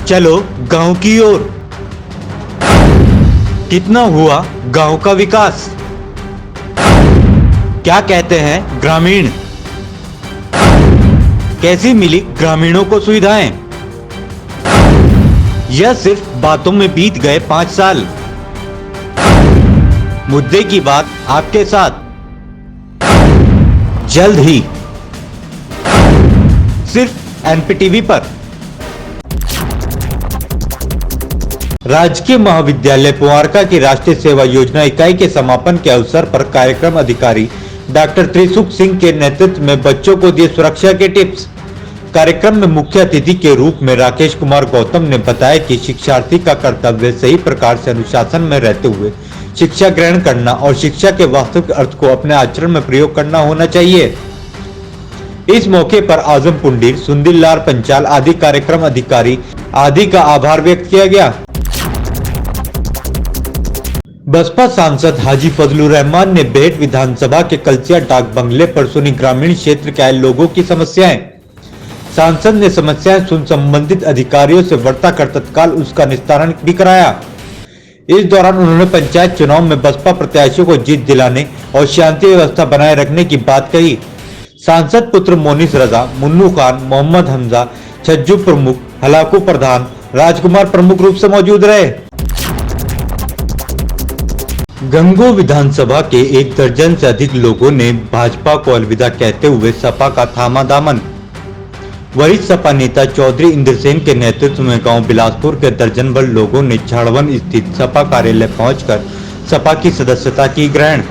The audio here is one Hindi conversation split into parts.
चलो गांव की ओर। कितना हुआ गांव का विकास? क्या कहते हैं ग्रामीण? कैसी मिली ग्रामीणों को सुविधाएं? यह सिर्फ बातों में बीत गए 5 साल। मुद्दे की बात आपके साथ जल्द ही सिर्फ एनपीटीवी पर। राजकीय महाविद्यालय पुआरका की राष्ट्रीय सेवा योजना इकाई के समापन के अवसर पर कार्यक्रम अधिकारी डॉक्टर त्रिसुख सिंह के नेतृत्व में बच्चों को दिए सुरक्षा के टिप्स। कार्यक्रम में मुख्य अतिथि के रूप में राकेश कुमार गौतम ने बताया कि शिक्षार्थी का कर्तव्य सही प्रकार से अनुशासन में रहते हुए शिक्षा ग्रहण करना और शिक्षा के वास्तविक अर्थ को अपने आचरण में प्रयोग करना होना चाहिए। इस मौके पर आजम पुंडीर, सुंदीलाल पंचाल आदि कार्यक्रम अधिकारी आदि का आभार व्यक्त किया गया। बसपा सांसद हाजी फजलुर रहमान ने बेहट विधानसभा के कलसिया डाक बंगले पर सुनी ग्रामीण क्षेत्र के आए लोगों की समस्याएं। सांसद ने समस्याएं सुन संबंधित अधिकारियों से वार्ता कर तत्काल उसका निस्तारण भी कराया। इस दौरान उन्होंने पंचायत चुनाव में बसपा प्रत्याशियों को जीत दिलाने और शांति व्यवस्था बनाए रखने की बात कही। सांसद पुत्र मोनिस रजा, मुन्नू खान, मोहम्मद हमजा, छज्जू प्रमुख, हलाकू प्रधान, राजकुमार प्रमुख रूप से मौजूद रहे। गंगो विधानसभा के 1 दर्जन से अधिक लोगों ने भाजपा को अलविदा कहते हुए सपा का थामा दामन। वरिष्ठ सपा नेता चौधरी इंद्रसेन के नेतृत्व में गांव बिलासपुर के दर्जन भर लोगों ने झाड़वन स्थित सपा कार्यालय पहुंचकर सपा की सदस्यता की ग्रहण।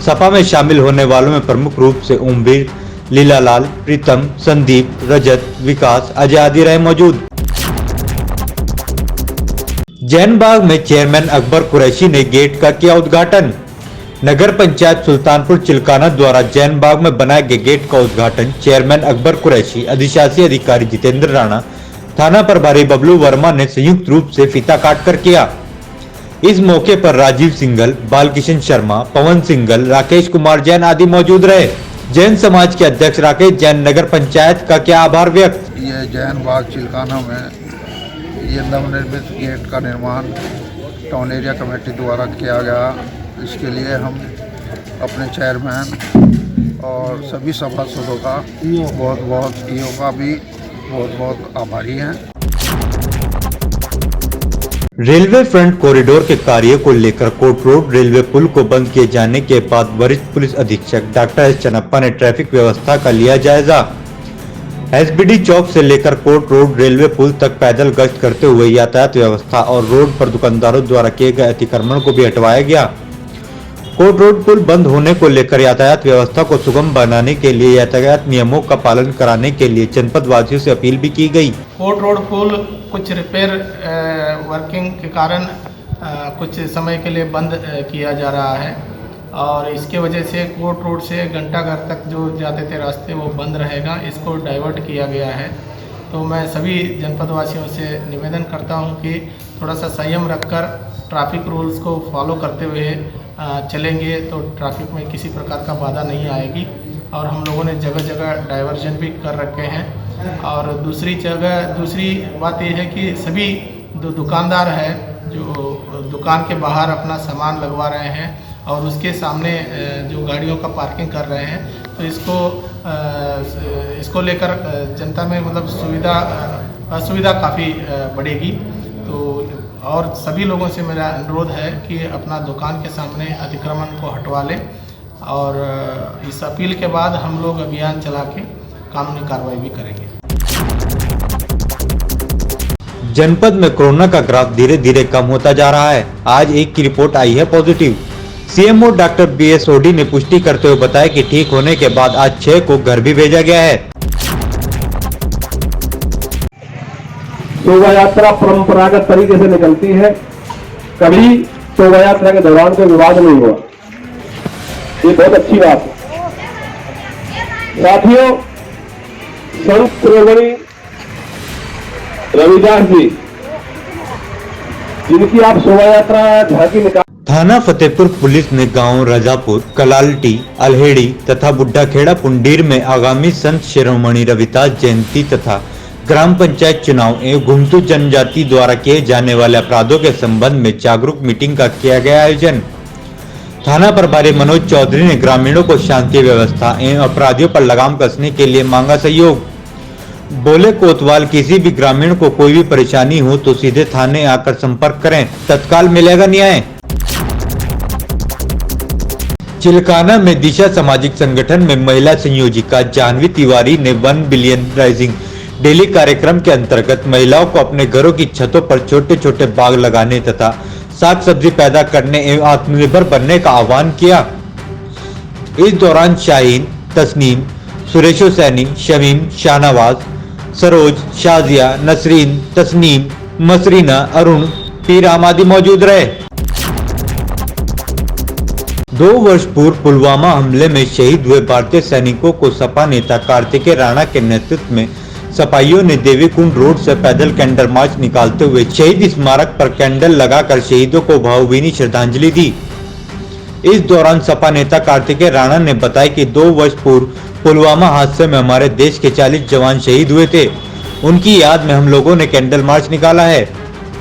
सपा में शामिल होने वालों में प्रमुख रूप से ओमवीर, लीलालाल, प्रीतम, संदीप, रजत, विकास, अजय आदि रहे मौजूद। जैन बाग में चेयरमैन अकबर कुरैशी ने गेट का किया उद्घाटन। नगर पंचायत सुल्तानपुर चिल्काना द्वारा जैन बाग में बनाए गए गेट का उद्घाटन चेयरमैन अकबर कुरैशी, अधिशासी अधिकारी जितेंद्र राणा, थाना प्रभारी बबलू वर्मा ने संयुक्त रूप से फीता काटकर किया। इस मौके पर राजीव सिंघल, बालकिशन शर्मा, पवन सिंघल, राकेश कुमार जैन आदि मौजूद रहे। जैन समाज के अध्यक्ष राकेश जैन नगर पंचायत का किया आभार व्यक्त। ये जैन बाग चिल्काना में ये नवनिर्मित गेट का निर्माण टाउन एरिया कमेटी द्वारा किया गया। इसके लिए हम अपने चेयरमैन और सभी सभासदों का बहुत ईओ का भी बहुत आभारी हैं। रेलवे फ्रंट कॉरिडोर के कार्य को लेकर कोट रोड रेलवे पुल को बंद किए जाने के बाद वरिष्ठ पुलिस अधीक्षक डॉक्टर एस चन्नप्पा ने ट्रैफिक व्यवस्था का लिया जायजा। एसबीडी चौक से लेकर कोट रोड रेलवे पुल तक पैदल गश्त करते हुए यातायात व्यवस्था और रोड पर दुकानदारों द्वारा किए गए अतिक्रमण को भी हटवाया गया। कोट रोड पुल बंद होने को लेकर यातायात व्यवस्था को सुगम बनाने के लिए यातायात नियमों का पालन कराने के लिए जनपद वासियों से अपील भी की गई। कोट रोड पुल कुछ रिपेयर वर्किंग के कारण कुछ समय के लिए बंद किया जा रहा है और इसके वजह से कोट रोड से घंटाघर तक जो जाते थे रास्ते वो बंद रहेगा। इसको डाइवर्ट किया गया है। तो मैं सभी जनपद वासियों से निवेदन करता हूं कि थोड़ा सा संयम रखकर ट्रैफिक रूल्स को फॉलो करते हुए चलेंगे तो ट्रैफिक में किसी प्रकार का बाधा नहीं आएगी। और हम लोगों ने जगह जगह डाइवर्जन भी कर रखे हैं। और दूसरी बात यह है कि सभी दुकानदार हैं जो दुकान के बाहर अपना सामान लगवा रहे हैं और उसके सामने जो गाड़ियों का पार्किंग कर रहे हैं, तो इसको लेकर जनता में मतलब असुविधा काफ़ी बढ़ेगी। तो और सभी लोगों से मेरा अनुरोध है कि अपना दुकान के सामने अतिक्रमण को हटवा लें और इस अपील के बाद हम लोग अभियान चला के कानूनी कार्रवाई भी करेंगे। जनपद में कोरोना का ग्राफ धीरे धीरे कम होता जा रहा है। आज एक की रिपोर्ट आई है पॉजिटिव। सीएमओ डॉक्टर बीएस सोडी ने पुष्टि करते हुए बताया कि ठीक होने के बाद आज 6 को घर भी भेजा गया है। शोभा यात्रा परंपरागत तरीके से निकलती है। कभी शोभा यात्रा के दौरान कोई विवाद नहीं हुआ, ये बहुत अच्छी बात है। साथियों, संत शिरोमणि रविदास जी जिनकी आप शोभा यात्रा झांकी निकाल। थाना फतेहपुर पुलिस ने गांव रजापुर, कलालटी, अलहेड़ी तथा बुड्ढाखेड़ा पुंडीर में आगामी संत शिरोमणि रविदास जयंती तथा ग्राम पंचायत चुनाव एवं घुमतू जनजाति द्वारा किए जाने वाले अपराधों के संबंध में जागरूक मीटिंग का किया गया आयोजन। थाना प्रभारी मनोज चौधरी ने ग्रामीणों को शांति व्यवस्था एवं अपराधियों पर लगाम कसने के लिए मांगा सहयोग। बोले कोतवाल, किसी भी ग्रामीण को कोई भी परेशानी हो तो सीधे थाने आकर संपर्क करें, तत्काल मिलेगा न्याय। चिलकाना में दिशा सामाजिक संगठन में महिला संयोजिका जानवी तिवारी ने 1 बिलियन राइजिंग डेली कार्यक्रम के अंतर्गत महिलाओं को अपने घरों की छतों पर छोटे छोटे बाग लगाने तथा साग सब्जी पैदा करने एवं आत्मनिर्भर बनने का आह्वान किया। इस दौरान शाहीन, तस्नीम, सुरेशो सैनी, शमीम, शाहनवाज, सरोज, शाजिया, नसरीन, तस्नीम, मसरीना, अरुण, पीराम आदि मौजूद रहे। 2 वर्ष पूर्व पुलवामा हमले में शहीद हुए भारतीय सैनिकों को सपा नेता कार्तिकेय राणा के नेतृत्व में सपाइयों ने देवीकुंड रोड से पैदल कैंडल मार्च निकालते हुए शहीद स्मारक पर कैंडल लगाकर शहीदों को भावभीनी श्रद्धांजलि दी। इस दौरान सपा नेता कार्तिकेय राणा ने बताया कि 2 वर्ष पूर्व पुलवामा हादसे में हमारे देश के 40 जवान शहीद हुए थे। उनकी याद में हम लोगों ने कैंडल मार्च निकाला है।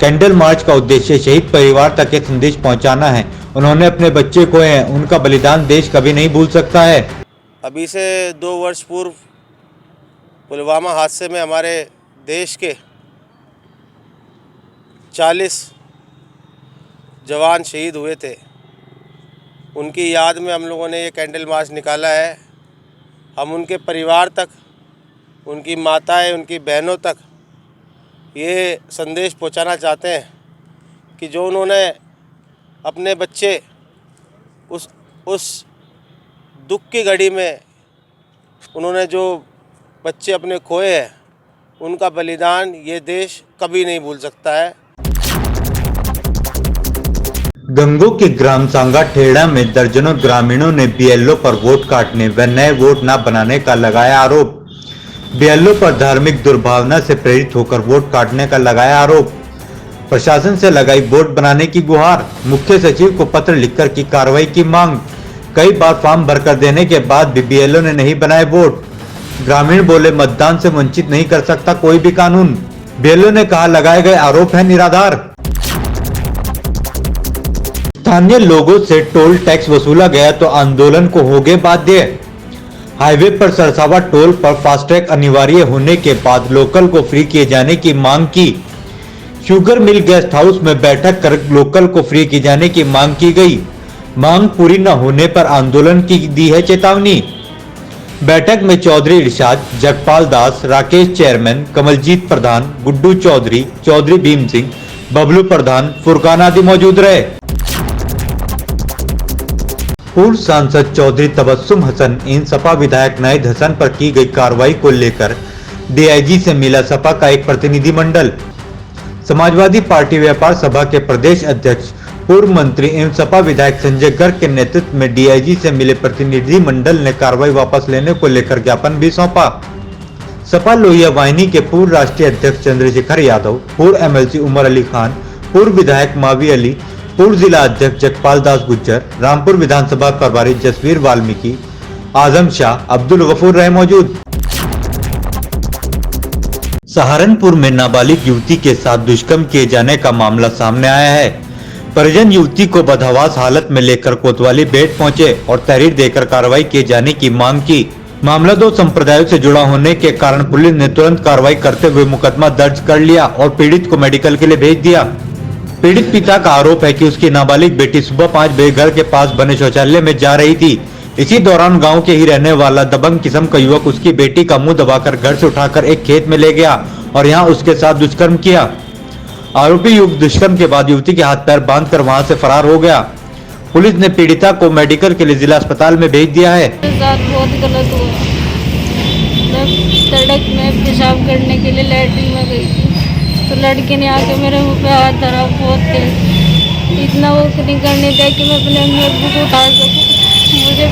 कैंडल मार्च का उद्देश्य शहीद परिवार तक एक संदेश पहुंचाना है। उन्होंने अपने बच्चे खोए हैं, उनका बलिदान देश कभी नहीं भूल सकता है। अभी से 2 वर्ष पूर्व पुलवामा हादसे में हमारे देश के 40 जवान शहीद हुए थे। उनकी याद में हम लोगों ने ये कैंडल मार्च निकाला है। हम उनके परिवार तक, उनकी माताएं, उनकी बहनों तक ये संदेश पहुंचाना चाहते हैं कि जो उन्होंने अपने बच्चे उस दुख की घड़ी में उन्होंने जो बच्चे अपने खोए हैं, उनका बलिदान ये देश कभी नहीं भूल सकता है। गंगो के ग्राम सांगा ठेड़ा में दर्जनों ग्रामीणों ने बीएलओ पर वोट काटने व नए वोट न बनाने का लगाया आरोप। बीएलओ पर धार्मिक दुर्भावना से प्रेरित होकर वोट काटने का लगाया आरोप। प्रशासन से लगाई वोट बनाने की गुहार। मुख्य सचिव को पत्र लिखकर की कार्रवाई की मांग। कई बार फॉर्म भरकर देने के बाद भी बीएलओ ने नहीं बनाए वोट। ग्रामीण बोले, मतदान से वंचित नहीं कर सकता कोई भी कानून। बीएलओ ने कहा, लगाए गए आरोप है निराधार। स्थानीय लोगों से टोल टैक्स वसूला गया तो आंदोलन को होगे बाध्य। हाईवे पर सरसावा टोल पर फास्टैग अनिवार्य होने के बाद लोकल को फ्री किए जाने की मांग की। शुगर मिल गेस्ट हाउस में बैठक कर लोकल को फ्री किए जाने की मांग की गई। मांग पूरी न होने पर आंदोलन की दी है चेतावनी। बैठक में चौधरी इरशाद, जगपाल दास, राकेश चेयरमैन, कमलजीत प्रधान, गुड्डू चौधरी, चौधरी भीम सिंह, बबलू प्रधान, फुरकान आदि मौजूद रहे। पूर्व सांसद चौधरी तबस्सुम हसन इन सपा विधायक नाहिद हसन पर की गई कार्रवाई को लेकर डीआईजी से मिला सपा का एक प्रतिनिधिमंडल। समाजवादी पार्टी व्यापार सभा के प्रदेश अध्यक्ष पूर्व मंत्री एवं सपा विधायक संजय गर्ग के नेतृत्व में डीआईजी से मिले प्रतिनिधिमंडल ने कार्रवाई वापस लेने को लेकर ज्ञापन भी सौंपा। सपा लोहिया वाहिनी के पूर्व राष्ट्रीय अध्यक्ष चंद्रशेखर यादव, पूर्व एमएलसी उमर अली खान, पूर्व विधायक मावी अली, पूर्व जिला अध्यक्ष जगपाल दास गुज्जर, रामपुर विधानसभा प्रभारी जसवीर वाल्मीकि, आजम शाह, अब्दुल गफूर रहे मौजूद। सहारनपुर में नाबालिग युवती के साथ दुष्कर्म किए जाने का मामला सामने आया है। परिजन युवती को बदहवास हालत में लेकर कोतवाली बेट पहुंचे और तहरीर देकर कार्रवाई किए जाने की मांग की। मामला 2 संप्रदायों से जुड़ा होने के कारण पुलिस ने तुरंत कार्रवाई करते हुए मुकदमा दर्ज कर लिया और पीड़ित को मेडिकल के लिए भेज दिया। पीड़ित पिता का आरोप है कि उसकी नाबालिग बेटी सुबह 5 बजे घर के पास बने शौचालय में जा रही थी। इसी दौरान गांव के ही रहने वाला दबंग किस्म का युवक उसकी बेटी का मुंह दबाकर घर से उठाकर एक खेत में ले गया और यहां उसके साथ दुष्कर्म किया। आरोपी युवक दुष्कर्म के बाद युवती के हाथ पैर बांधकर वहां से फरार हो गया। पुलिस ने पीड़िता को मेडिकल के लिए जिला अस्पताल में भेज दिया है। बहुत गलत हुआ। मैं सड़क में पेशाब करने के लिए लैट्रिन में गई थी तो लड़के ने आके मेरे मुंह पे हाथ धरा बहुत तेज। इतना वो नहीं करने दिया कि मैं अपने अब्बू को उठा सकूं। मुझे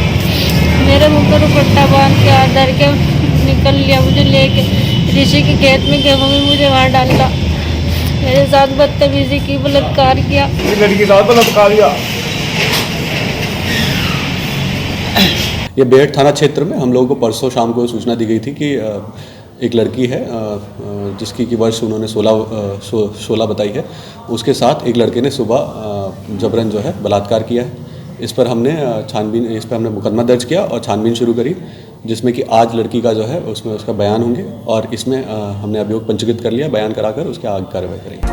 मेरे मुंह पर दुपट्टा बांध के हाथ धर के निकल लिया। मुझे लेके ऋषि के खेत में गेहूं में मुझे वहाँ डाला। मेरे साथ बदतमीजी की, बलात्कार किया। लड़की के साथ बलात्कार किया। ये बेहट थाना क्षेत्र में हम लोगों को परसों शाम को सूचना दी गई थी कि एक लड़की है जिसकी की वर्ष उन्होंने 16 बताई है। उसके साथ एक लड़के ने सुबह जबरन जो है बलात्कार किया है। इस पर हमने मुकदमा दर्ज किया और छानबीन शुरू करी, जिसमें कि आज लड़की का जो है उसमें उसका बयान होंगे और इसमें हमने अभियोग पंजीकृत कर लिया। बयान कराकर उसके आगे कार्रवाई करेंगे।